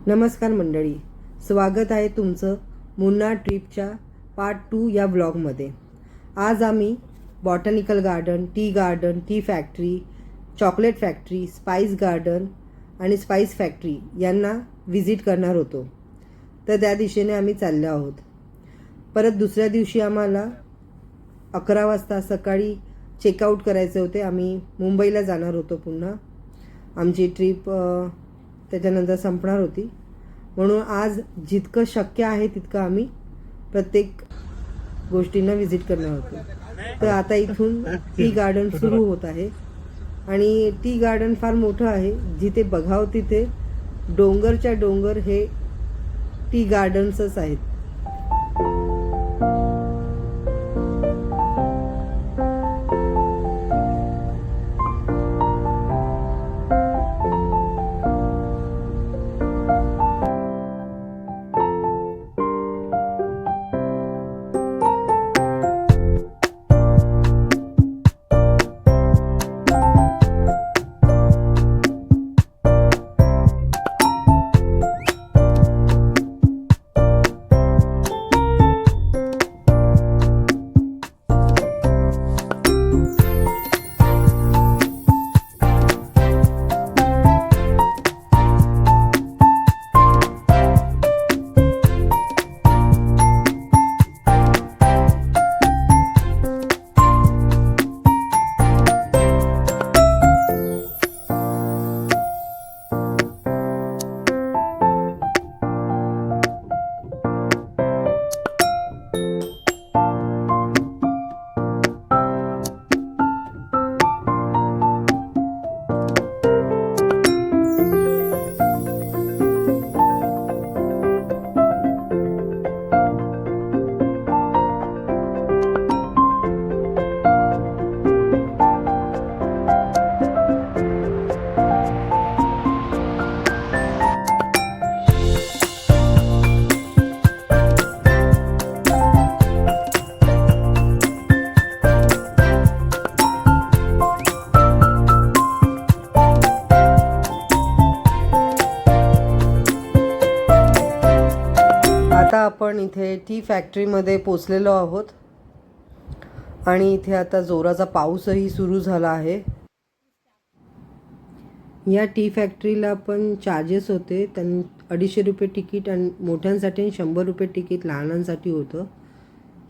नमस्कार मंडळी, स्वागत आहे तुमचं मुन्नार ट्रिपच्या पार्ट 2 या व्लॉगमध्ये। आज आम्ही botanical garden, T factory, chocolate factory, spice garden आणि स्पाइस फॅक्टरी यांना व्हिजिट करणार होतो। तर त्या दिशेने आम्ही चाललो आहोत। परत दुसऱ्या दिवशी आम्हाला 11 वाजता सकाळी चेकआउट करायचे होते। आम्ही मुंबईला जाणार होतो पुन्हा। आमची ट्रिप त्याच्यानंतर संपणार होती, म्हणून आज जितकं शक्य आहे तितकं आम्ही प्रत्येक गोष्टींना व्हिजिट करणार होतो। तर आता इथून टी गार्डन सुरू होत आहे आणि टी गार्डन फार मोठं आहे। जिथे बघावं तिथे डोंगरच्या डोंगर हे टी गार्डन्सच आहेत। आता आपण इथे टी फॅक्टरीमध्ये पोचलेलो आहोत आणि इथे आता जोराचा पाऊसही सुरू झाला आहे। या टी फॅक्टरीला पण चार्जेस होते। 250 रुपये तिकीट आणि मोठ्यांसाठी 100 रुपये तिकीट लहानांसाठी होतं।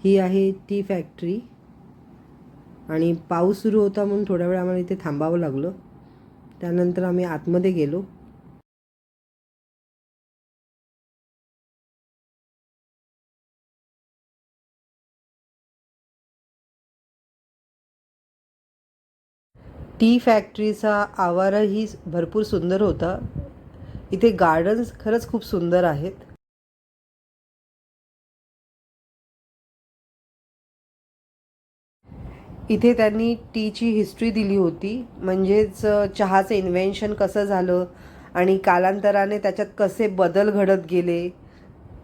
ही आहे टी फॅक्टरी आणि पाऊस सुरू होता म्हणून थोड्या वेळ आम्हाला इथे थांबावं लागलं। त्यानंतर आम्ही आतमध्ये गेलो। टी फॅक्टरीचा आवारही भरपूर सुंदर होता। इथे गार्डन्स खरंच खूप सुंदर आहेत। इथे त्यांनी टीची हिस्ट्री दिली होती, म्हणजेच चहाचं इन्व्हेन्शन कसं झालं आणि कालांतराने त्याच्यात कसे बदल घडत गेले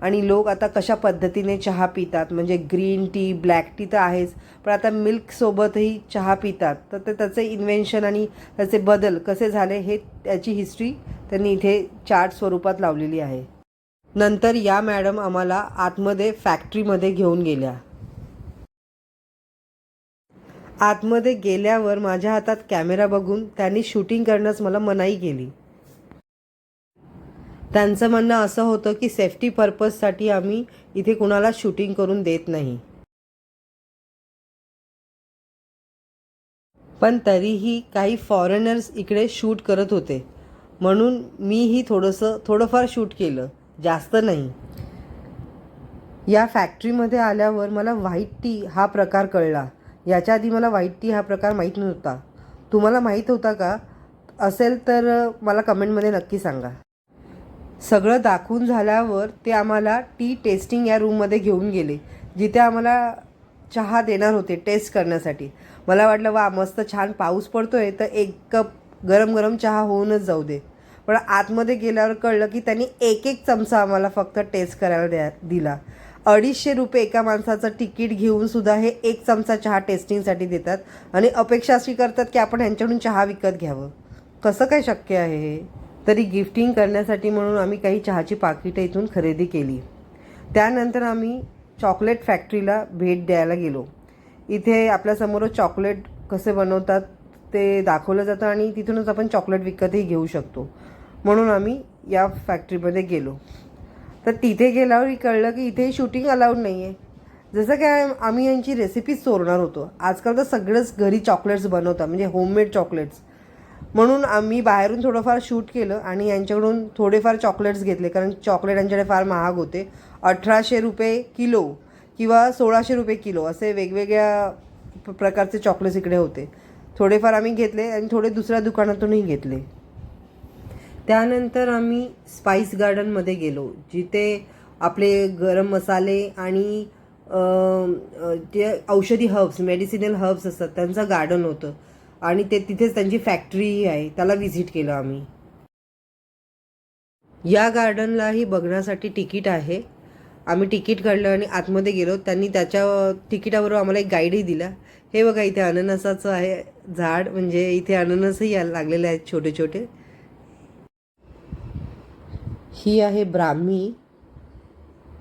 आणि लोक आता कशा पद्धतीने चहा पितात। म्हणजे ग्रीन टी, ब्लॅक टी तर आहेच, पण आता मिल्कसोबतही चहा पितात। तर त्याचे इन्व्हेन्शन आणि त्याचे बदल कसे झाले हे त्याची हिस्ट्री त्यांनी इथे चार्ट स्वरूपात लावलेली आहे। नंतर या मॅडम आम्हाला आतमध्ये फॅक्टरीमध्ये घेऊन गेल्या। आतमध्ये गेल्यावर माझ्या हातात कॅमेरा बघून त्यांनी शूटिंग करण्यास मला मनाई केली। त्यांचं म्हणणं असं होतं की सेफ्टी पर्पजसाठी आम्ही इथे कुणाला शूटिंग करून देत नाही, पण तरीही काही फॉरेनर्स इकडे शूट करत होते म्हणून मीही थोडंफार शूट केलं, जास्त नाही। या फॅक्टरीमध्ये आल्यावर मला व्हाईट टी हा प्रकार कळला। याच्या आधी मला व्हाईट टी हा प्रकार माहीत नव्हता। तुम्हाला माहीत होता का? असेल तर मला कमेंटमध्ये नक्की सांगा। सगळं दाखवून झाल्यावर ते आम्हाला टी टेस्टिंग या रूममध्ये घेऊन गेले, जिथे आम्हाला चहा देणार होते टेस्ट करण्यासाठी। मला वाटलं वा मस्त छान पाऊस पडतोय तर एक कप गरम गरम चहा होऊनच जाऊ दे। पण आतमध्ये गेल्यावर कळलं की त्यांनी एक एक चमचा आम्हाला फक्त टेस्ट करायला दिला। 250 रुपये एका माणसाचं तिकीट घेऊन सुद्धा हे एक चमचा चहा टेस्टिंगसाठी देतात आणि अपेक्षा अशी करतात की आपण ह्यांच्याकडून चहा विकत घ्यावं। कसं काय शक्य आहे हे? तरी गिफ्टिंग करण्यासाठी म्हणून आम्ही काही चहाची पाकिटं इथून खरेदी केली. त्यानंतर आम्ही चॉकलेट फॅक्टरीला भेट द्यायला गेलो. इथे आपल्यासमोरच चॉकलेट कसे बनवतात ते दाखवलं जातं आणि तिथूनच आपण चॉकलेट विकतही घेऊ शकतो. म्हणून आम्ही या फॅक्टरीमध्ये गेलो. तर तिथे गेल्यावर कळलं की इथे शूटिंग अलाउड नाही आहे. जसं काय आम्ही यांची रेसिपीज चोरणार होतो. आजकाल तर सगळंच घरी चॉकलेट्स बनवतात, म्हणजे होममेड चॉकलेट्स. म्हणून आम्ही बाहेरून थोडंफार शूट केलं आणि यांच्याकडून थोडेफार चॉकलेट्स घेतले, कारण चॉकलेट यांच्याकडे फार महाग होते. 1800 रुपये किलो किंवा 1600 रुपये किलो असे वेगवेगळ्या प्रकारचे चॉकलेट्स इकडे होते. थोडेफार आम्ही घेतले आणि थोडे दुसऱ्या दुकानातूनही घेतले. त्यानंतर आम्ही स्पाइस गार्डनमध्ये गेलो, जिथे आपले गरम मसाले आणि जे औषधी हर्ब्स, मेडिसिनल हर्ब्स असतात त्यांचं गार्डन होतं आणि तिथेच त्यांची फॅक्टरीही आहे. त्याला व्हिजिट केलं आम्ही. या गार्डनलाही बघण्यासाठी तिकीट आहे. आम्ही तिकीट काढलं आणि आतमध्ये गेलो. त्यांनी त्याच्या तिकिटाबरोबर आम्हाला एक गाईडही दिला. हे बघा, इथे अननसाचं आहे झाड, म्हणजे इथे अननसही लागलेले आहेत छोटे छोटे. ही आहे ब्राह्मी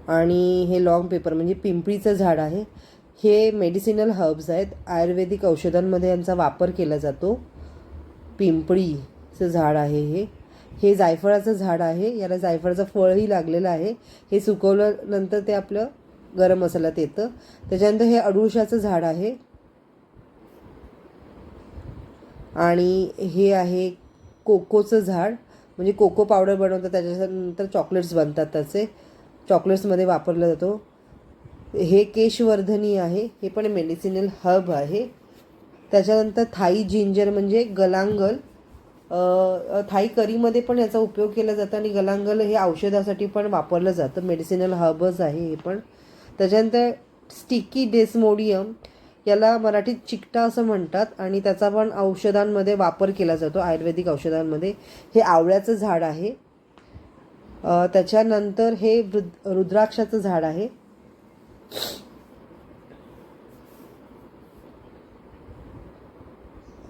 आणि हे लॉंग पेपर म्हणजे पिंपळीचं झाड आहे. हे मेडिसिनल हर्ब्स आहेत. आयुर्वेदिक औषधांमध्ये यांचा वापर केला जातो. पिंपळीचं झाड आहे हे. हे जायफळाचं झाड आहे. याला जायफळाचं फळही लागलेलं आहे. हे सुकवल्यानंतर ते आपलं गरम मसाल्यात येतं. त्याच्यानंतर हे अडुळशाचं झाड आहे आणि हे आहे कोकोचं झाड, म्हणजे कोको पावडर बनवतात, त्याच्यानंतर चॉकलेट्स बनतात. त्याचे चॉकलेट्समध्ये वापरलं जातो. हे केशवर्धनी आहे. हे पण मेडिसिनल हर्ब आहे. त्याच्यानंतर थाई जिंजर म्हणजे गलांगल. थाई करीमध्ये पण याचा उपयोग केला जातो आणि गलांगल हे औषधासाठी पण वापरलं जातं. मेडिसिनल हर्बच आहे हे पण. त्याच्यानंतर स्टिकी डेस्मोडियम, याला मराठीत चिकटा असं म्हणतात आणि त्याचा पण औषधांमध्ये वापर केला जातो, आयुर्वेदिक औषधांमध्ये. हे आवळ्याचं झाड आहे. त्याच्यानंतर हे रुद्राक्षाचं झाड आहे.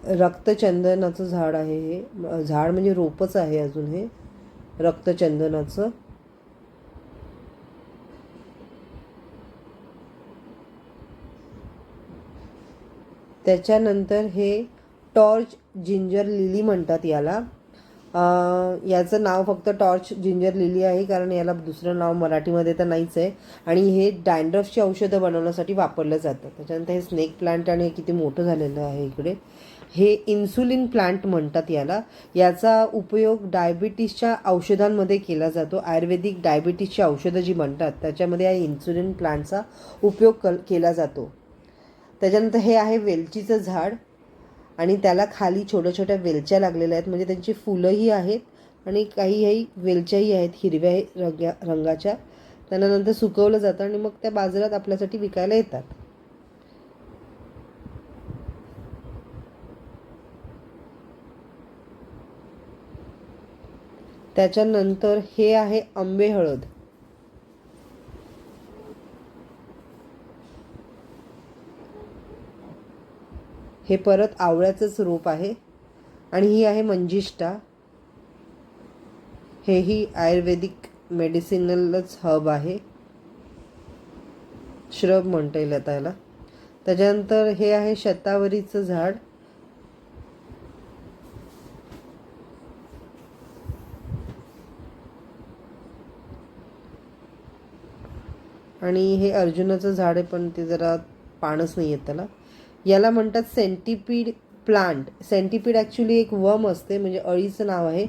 रक्तचंदनाचं झाड आहे. हे झाड म्हणजे रोपच आहे अजून. हे रक्तचंदनाचं. त्याच्यानंतर हे टॉर्च जिंजर लिली म्हणतात याला. याचं नाव फक्त टॉर्च जिंजर लिली आहे, कारण याला दुसरं नाव मराठीमध्ये तर नाहीच आहे. आणि हे डॅन्ड्रफची औषधं बनवण्यासाठी वापरलं जातं. त्याच्यानंतर हे स्नेक प्लांट, आणि हे किती मोठं झालेलं आहे इकडे. हे इन्सुलिन प्लांट म्हणतात याला. याचा उपयोग डायबिटीसच्या औषधांमध्ये केला जातो. आयुर्वेदिक डायबिटीसची औषधं जी बनतात त्याच्यामध्ये या इन्सुलिन प्लांटचा उपयोग केला जातो. त्याच्यानंतर हे आहे वेलचीचं झाड आणि त्याला खाली छोट्या छोट्या वेलच्या लागलेल्या आहेत, म्हणजे त्यांची फुलंही आहेत आणि काही वेलच्याही आहेत हिरव्या रंगाच्या. त्यांना नंतर सुकवलं जातं आणि मग त्या बाजारात आपल्यासाठी विकायला येतात. त्याच्यानंतर हे आहे आंबे हळद. हे परत आवळ्याचंच रोप आहे. आणि ही आहे मंजिष्टा. हेही आयुर्वेदिक मेडिसिनलच हर्ब आहे, श्रब म्हणता येईल आता याला. त्याच्यानंतर हे आहे शतावरीचं झाड. आणि हे अर्जुनाचं झाड आहे, पण ते जरा पानच नाही आहेत त्याला. याला म्हणतात सेंटिपीड प्लांट. सेंटिपीड ॲक्च्युली एक वर्म असते, म्हणजे अळीचं नाव आहे.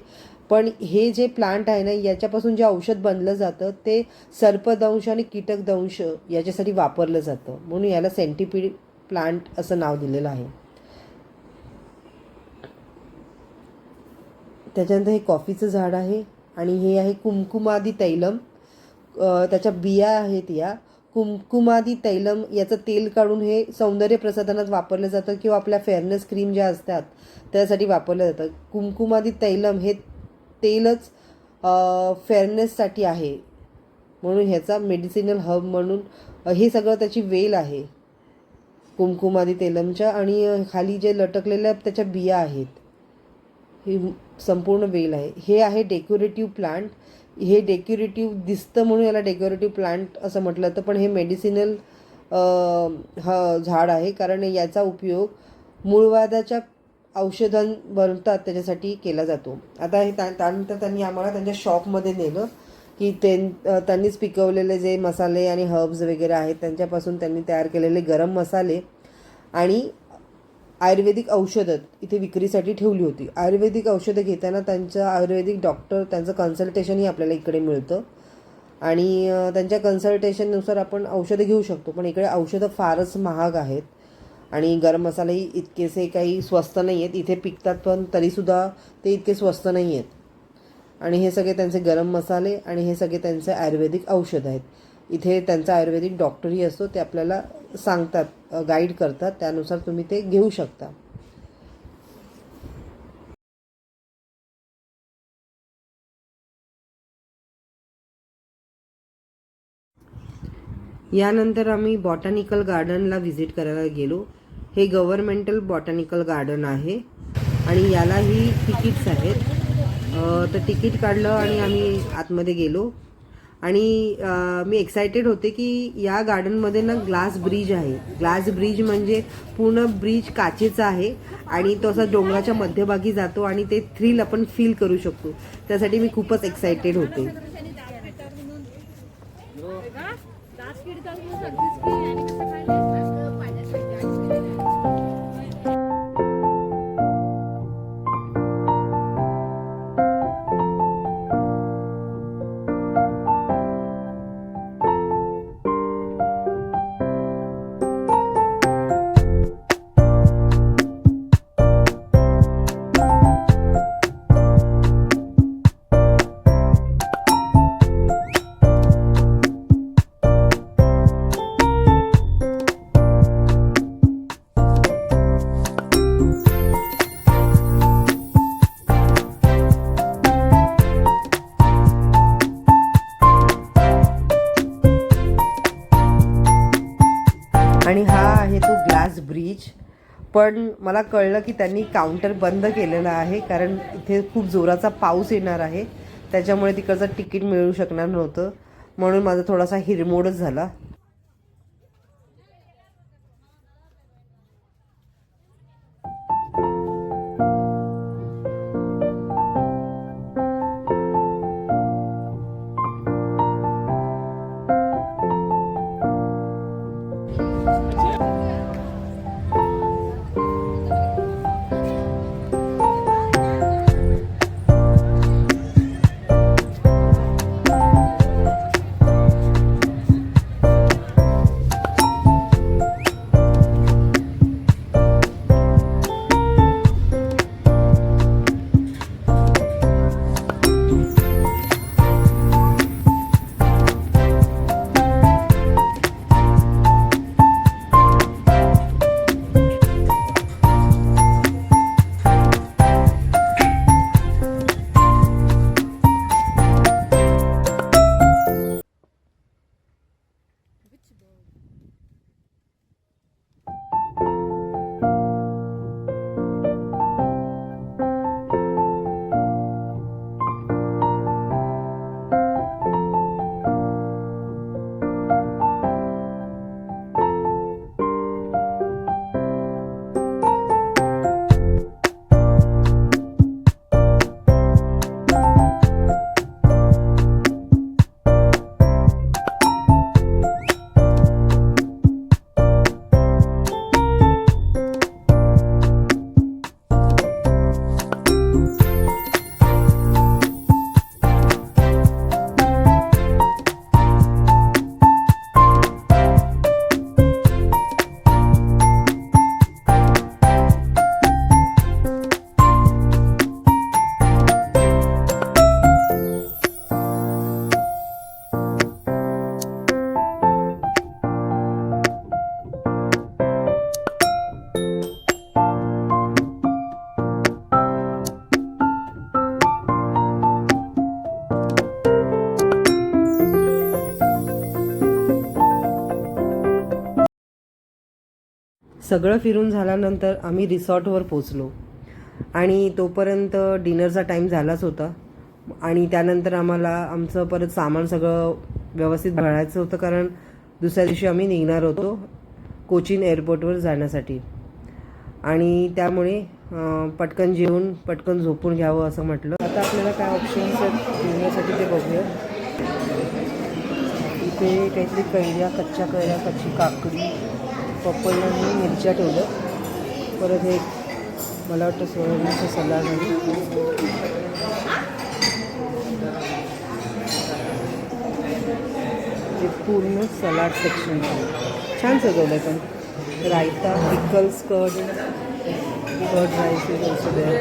पण हे जे प्लांट आहे ना, याच्यापासून जे औषध बनलं जातं ते सर्पदंश आणि कीटकदंश याच्यासाठी वापरलं जातं, म्हणून याला सेंटिपीड प्लांट असं नाव दिलेलं आहे. त्याच्यानंतर हे कॉफीचं झाड आहे आणि हे आहे कुमकुमादी तैलम. त्याच्या बिया आहेत या. कुमकुमादी तैलम याचं तेल काढून हे सौंदर्य प्रसाधनात वापरलं जातं किंवा आपल्या फेअरनेस क्रीम ज्या असतात त्यासाठी वापरलं जातं. कुमकुमादी तैलम हे तेलच फेअरनेससाठी आहे, म्हणून ह्याचा मेडिसिनल हर्ब म्हणून हे सगळं त्याची वेल आहे कुमकुमादी तैलमच्या. आणि खाली जे लटकलेल्या त्याच्या बिया आहेत. ही संपूर्ण वेल आहे. हे आहे डेकोरेटिव्ह प्लांट. हे डेकोरेटिव्ह दिसतं म्हणून याला डेकोरेटिव्ह प्लांट असं म्हटलं तर, पण हे मेडिसिनल झाड आहे, कारण याचा उपयोग मूळव्याधाच्या औषधं बनतात त्याच्यासाठी केला जातो. आता हे त्यानंतर त्यांनी आम्हाला त्यांच्या शॉपमध्ये नेलं की त्यांनीच पिकवलेले जे मसाले आणि हर्ब्स वगैरे आहेत त्यांच्यापासून त्यांनी तयार केलेले गरम मसाले आणि आयुर्वेदिक औषधं इथे विक्रीसाठी ठेवली होती. आयुर्वेदिक औषधं घेताना त्यांचं आयुर्वेदिक डॉक्टर त्यांचं कन्सल्टेशनही आपल्याला इकडे मिळतं आणि त्यांच्या कन्सल्टेशननुसार आपण औषधं घेऊ शकतो. पण इकडे औषधं फारच महाग आहेत आणि गरम मसालेही इतकेसे काही स्वस्त नाही आहेत. इथे पिकतात पण तरीसुद्धा ते इतके स्वस्त नाही आहेत. आणि हे सगळे त्यांचे गरम मसाले आणि हे सगळे त्यांचे आयुर्वेदिक औषध आहेत. इथे त्यांचा आयुर्वेदिक डॉक्टरही असतो, ते आपल्याला सांगतात, गाईड करतात, त्यानुसार तुम्ही ते घेऊ शकता. यानंतर आम्ही बॉटॅनिकल गार्डनला व्हिजिट करायला गेलो. हे गव्हर्मेंटल बॉटॅनिकल गार्डन आहे आणि यालाही तिकीट्स आहेत. तर तिकीट काढलं आणि आम्ही आतमध्ये गेलो आणि मी एक्सायटेड होते की या गार्डनमध्ये ना ग्लास ब्रिज आहे. ग्लास ब्रिज म्हणजे पूर्ण ब्रिज काचेचा आहे आणि तो असा डोंगराच्या मध्यभागी जातो आणि ते थ्रिल आपण फील करू शकतो. त्यासाठी मी खूपच एक्सायटेड होते. आणि हा आहे तो ग्लास ब्रिज. पण मला कळलं की त्यांनी काउंटर बंद केलेला आहे, कारण इथे खूप जोराचा पाऊस येणार आहे, त्याच्यामुळे तिकडचं तिकीट मिळू शकणार नव्हतं. म्हणून माझा थोडासा हिरमोडच झाला. सगळं फिरून झाल्यानंतर आम्ही रिसॉर्टवर पोचलो आणि तोपर्यंत डिनरचा टाईम झालाच होता आणि त्यानंतर आम्हाला आमचं परत सामान सगळं व्यवस्थित भरायचं होतं, कारण दुसऱ्या दिवशी आम्ही निघणार होतो कोचीन एअरपोर्टवर जाण्यासाठी. आणि त्यामुळे पटकन जेवून पटकन झोपून घ्यावं असं म्हटलं. आता आपल्याला काय ऑप्शन्स आहेत जेवण्यासाठी ते बघूया. इथे काहीतरी कैऱ्या, कच्च्या कैऱ्या, कच्ची काकडी, पपई आणि मिरच्या ठेवल्या. परत हे मला वाटतं सोयाबीनचं सलाड आहे. ते पूर्ण सलाड सेक्शन छान सजवलं आहे. पण raita, pickles, curd rice is also there.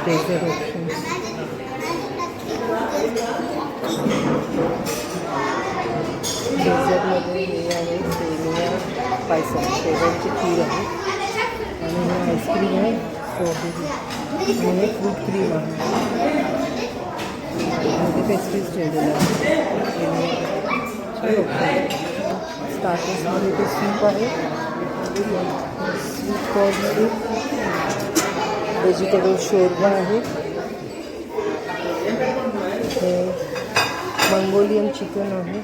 Dessert options. डेझर्टमध्ये हे आहे सेमिया पायसम, शेवटची खीर आहे आणि हे आईस्क्रीम आहे स्ट्रॉबेरी आणि हे फ्रूट क्रीम आहे. मध्ये पेस्ट्रीज ठेवलेलं आहे. स्टार्टर्समध्ये ते सूप आहे, स्वीट कॉर्नमध्ये व्हेजिटेबल शोरबा आहे, हे मंगोलियन चिकन आहे,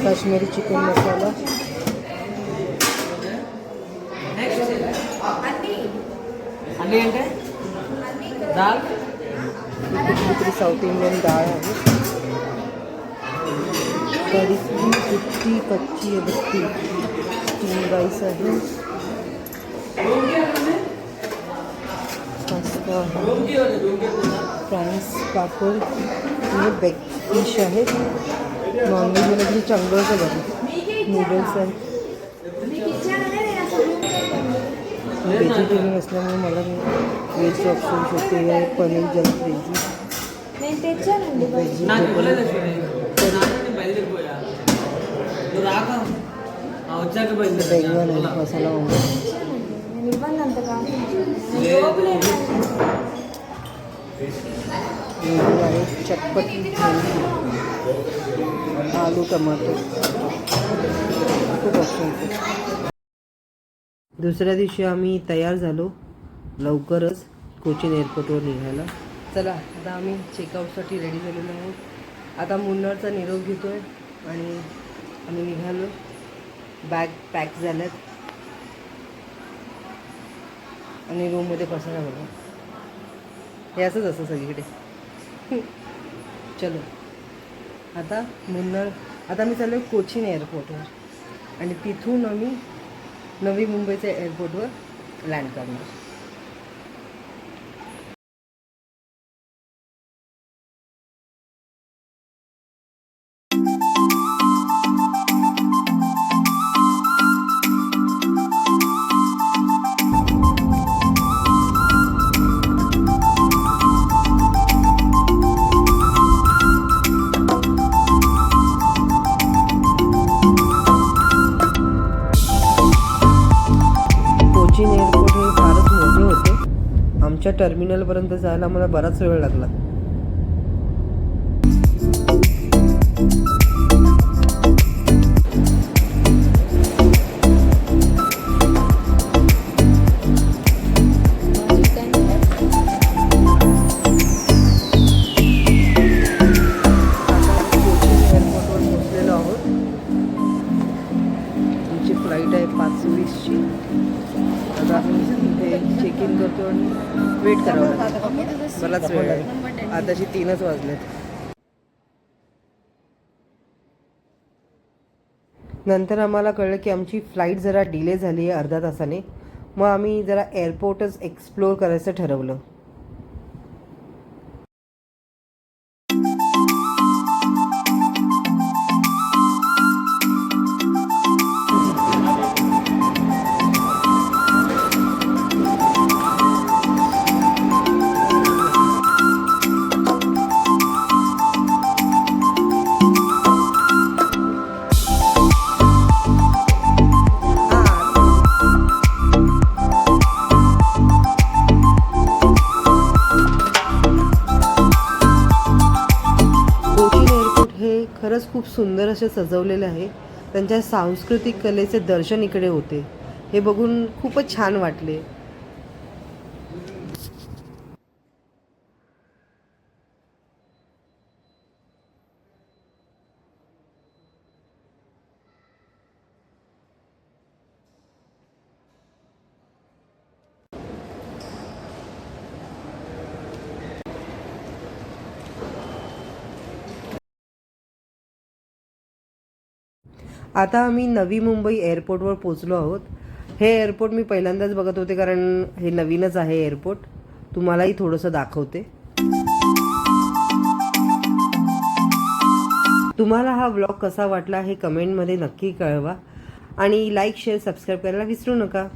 काश्मीरी चिकन मसाला, दाल, कुठली साऊथ इंडियन डाळ आहे, कढी, कुट्टी, कच्ची अगत्ती, स्टीम राईस आहे, पास्ता आहे, फ्रान्स पापड आणि बेक फिश आहे. नॉनव्हेजमध्ये चांगलंच आहे बघा. नूडल्स आहेत. व्हेजिटेरियन असल्यामुळे मला व्हेज ऑप्शन शकते आहे. पनीर जस्ट बेंगन आहे, मसाला आहे, चटपटी आलू टमाटर, खूप ऑप्शन्स. दुसऱ्या दिवशी आम्ही तयार झालो लवकरच कोचीन एअरपोर्टवर निघायला. चला आता आम्ही चेकआउटसाठी रेडी झालेलो आहोत. आता मुन्नारचा निरोप घेतो आहे आणि आम्ही निघालो. बॅग पॅक झाल्यात आणि रूममध्ये पसारा बघा. हे असंच असं सगळीकडे. चलो आता मुन्नार, आता आम्ही चाललो कोचीन एअरपोर्टवर आणि तिथून आम्ही नवी मुंबईच्या एअरपोर्टवर लँड करणार. कोचीन एअरपोर्ट हे फारच मोठे होते. आमच्या टर्मिनलपर्यंत जायला मला बराच वेळ लागला. कोचीन एअरपोर्टवर पोहोचलेलो आहोत. आमची फ्लाईट आहे 5:20ची. आता आम्ही इथे चेक इन करतो आणि वेट करावं लागतं. बराच वेळ आहे. आताची 3च वाजलेत. नंतर आम्हाला कळलं की आमची फ्लाईट जरा डिले झाली आहे अर्धा तासाने. मग आम्ही जरा एअरपोर्टच एक्सप्लोअर करायचं ठरवलं. खरंच खूप सुंदर असे सजवलेले आहे. त्यांच्या सांस्कृतिक कलेचे दर्शन इकडे होते. हे बघून खूपच छान वाटले. आता आम्ही नवी मुंबई एअरपोर्टवर पोचलो आहोत. हे एअरपोर्ट मी पहिल्यांदाच बघत होते कारण हे नवीनच आहे एअरपोर्ट. तुम्हालाही थोडंसं दाखवते. तुम्हाला हा व्लॉग कसा वाटला हे कमेंटमध्ये नक्की कळवा आणि लाईक शेअर सबस्क्राईब करायला विसरू नका.